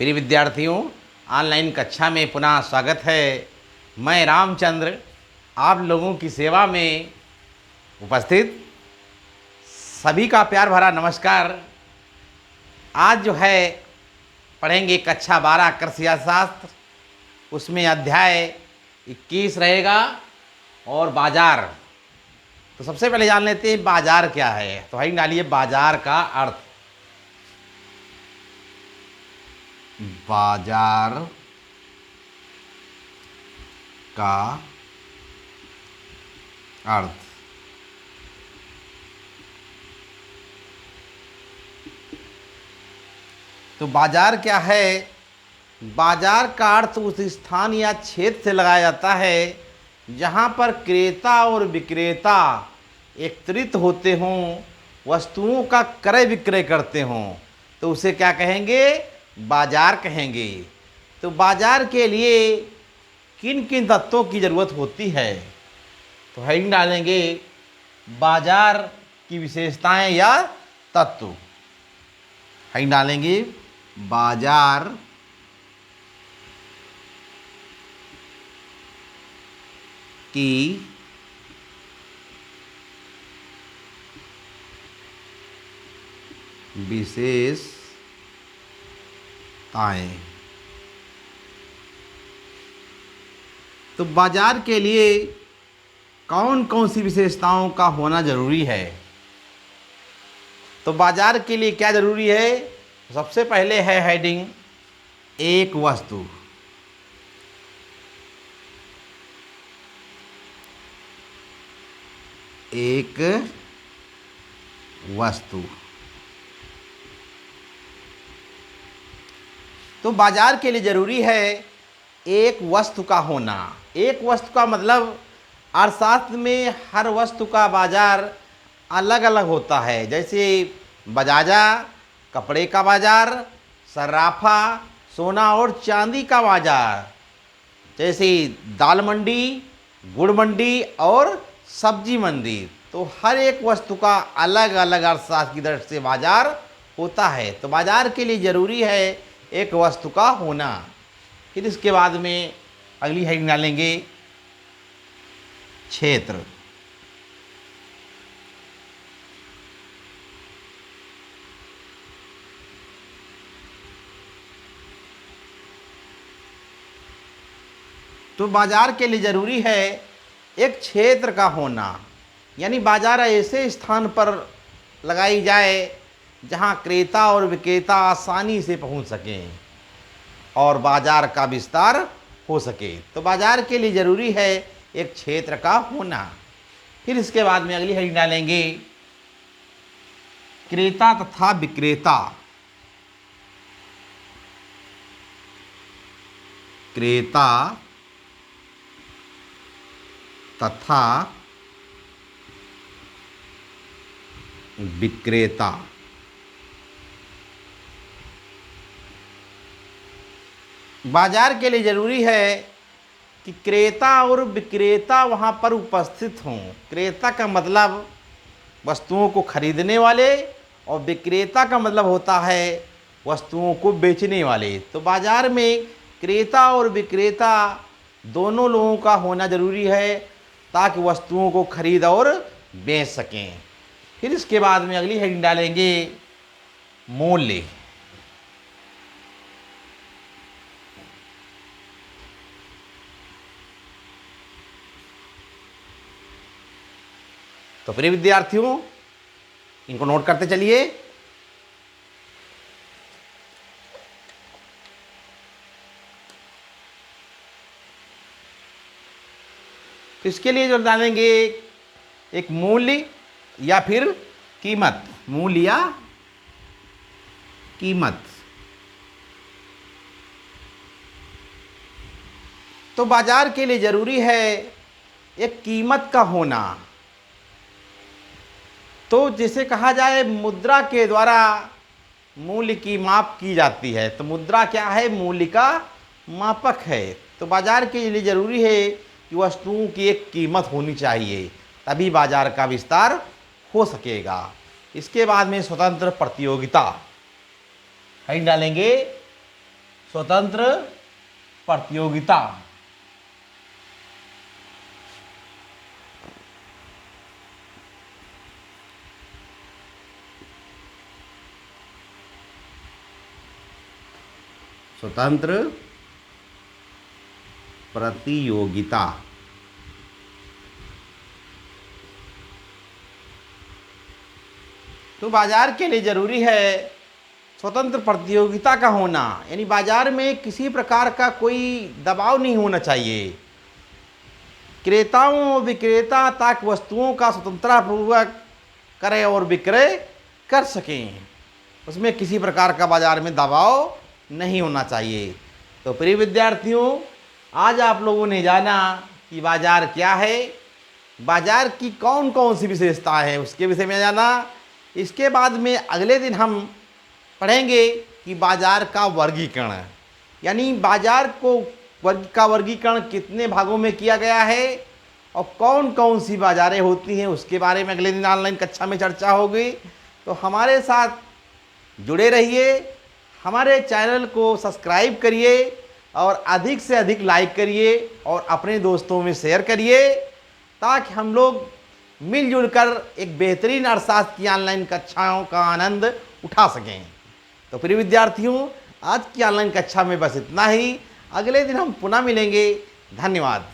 प्रिय विद्यार्थियों, ऑनलाइन कक्षा में पुनः स्वागत है। मैं रामचंद्र आप लोगों की सेवा में उपस्थित सभी का प्यार भरा नमस्कार। आज जो है पढ़ेंगे कक्षा 12 कृषि अर्थशास्त्र, उसमें अध्याय 21 रहेगा और बाजार। तो सबसे पहले जान लेते हैं बाजार क्या है। तो भाई डालिए बाजार का अर्थ। बाजार का अर्थ तो बाजार क्या है? बाजार का अर्थ उस स्थान या क्षेत्र से लगाया जाता है जहां पर क्रेता और विक्रेता एकत्रित होते हों, वस्तुओं का क्रय विक्रय करते हों, तो उसे क्या कहेंगे? बाजार कहेंगे। तो बाजार के लिए किन किन तत्वों की ज़रूरत होती है? तो हेडिंग डालेंगे बाजार की विशेषताएं या तत्व। हेडिंग डालेंगे बाजार की विशेषताएं। तो बाजार के लिए कौन कौन सी विशेषताओं का होना जरूरी है? तो बाजार के लिए क्या जरूरी है? सबसे पहले है हेडिंग एक वस्तु। एक वस्तु। तो बाजार के लिए जरूरी है एक वस्तु का होना। एक वस्तु का मतलब अर्थशास्त्र में हर वस्तु का बाजार अलग अलग होता है। जैसे बजाजा कपड़े का बाजार, सर्राफा सोना और चांदी का बाजार, जैसे दाल मंडी, गुड़ मंडी और सब्जी मंडी। तो हर एक वस्तु का अलग अलग अर्थशास्त्र की दृष्टि से बाजार होता है। तो बाजार के लिए ज़रूरी है एक वस्तु का होना। फिर इसके बाद में अगली हेडिंग डालेंगे क्षेत्र। तो बाजार के लिए ज़रूरी है एक क्षेत्र का होना, यानी बाजार ऐसे स्थान पर लगाई जाए जहां क्रेता और विक्रेता आसानी से पहुंच सकें और बाजार का विस्तार हो सके। तो बाजार के लिए ज़रूरी है एक क्षेत्र का होना। फिर इसके बाद में अगली हेडिंग डालेंगे क्रेता तथा विक्रेता। क्रेता तथा विक्रेता। बाजार के लिए ज़रूरी है कि क्रेता और विक्रेता वहाँ पर उपस्थित हों। क्रेता का मतलब वस्तुओं को खरीदने वाले और विक्रेता का मतलब होता है वस्तुओं को बेचने वाले। तो बाजार में क्रेता और विक्रेता दोनों लोगों का होना ज़रूरी है ताकि वस्तुओं को खरीद और बेच सकें। फिर इसके बाद में अगली हेडिंग डालेंगे मूल्य। तो प्रिय विद्यार्थियों, इनको नोट करते चलिए। तो इसके लिए जो डालेंगे एक मूल्य या फिर कीमत। मूल्य या कीमत। तो बाजार के लिए ज़रूरी है एक कीमत का होना। तो जिसे कहा जाए मुद्रा के द्वारा मूल्य की माप की जाती है। तो मुद्रा क्या है? मूल्य का मापक है। तो बाजार के लिए ज़रूरी है कि वस्तुओं की एक कीमत होनी चाहिए, तभी बाजार का विस्तार हो सकेगा। इसके बाद में स्वतंत्र प्रतियोगिता। हेडिंग डालेंगे स्वतंत्र प्रतियोगिता। स्वतंत्र प्रतियोगिता। तो बाजार के लिए जरूरी है स्वतंत्र प्रतियोगिता का होना, यानी बाजार में किसी प्रकार का कोई दबाव नहीं होना चाहिए। क्रेताओं और विक्रेता तक वस्तुओं का स्वतंत्रतापूर्वक करें और विक्रय कर सकें, उसमें किसी प्रकार का बाजार में दबाव नहीं होना चाहिए। तो प्रिय विद्यार्थियों, आज आप लोगों ने जाना कि बाजार क्या है, बाजार की कौन कौन सी विशेषताएं हैं उसके विषय में जाना। इसके बाद में अगले दिन हम पढ़ेंगे कि बाजार का वर्गीकरण, यानी बाजार को वर्गीकरण कितने भागों में किया गया है और कौन कौन सी बाजारें होती हैं उसके बारे में अगले दिन ऑनलाइन कक्षा में चर्चा होगी। तो हमारे साथ जुड़े रहिए, हमारे चैनल को सब्सक्राइब करिए और अधिक से अधिक लाइक करिए और अपने दोस्तों में शेयर करिए, ताकि हम लोग मिलजुल कर एक बेहतरीन अर्थशास्त्र की ऑनलाइन कक्षाओं का आनंद उठा सकें। तो प्रिय विद्यार्थियों, आज की ऑनलाइन कक्षा में बस इतना ही। अगले दिन हम पुनः मिलेंगे। धन्यवाद।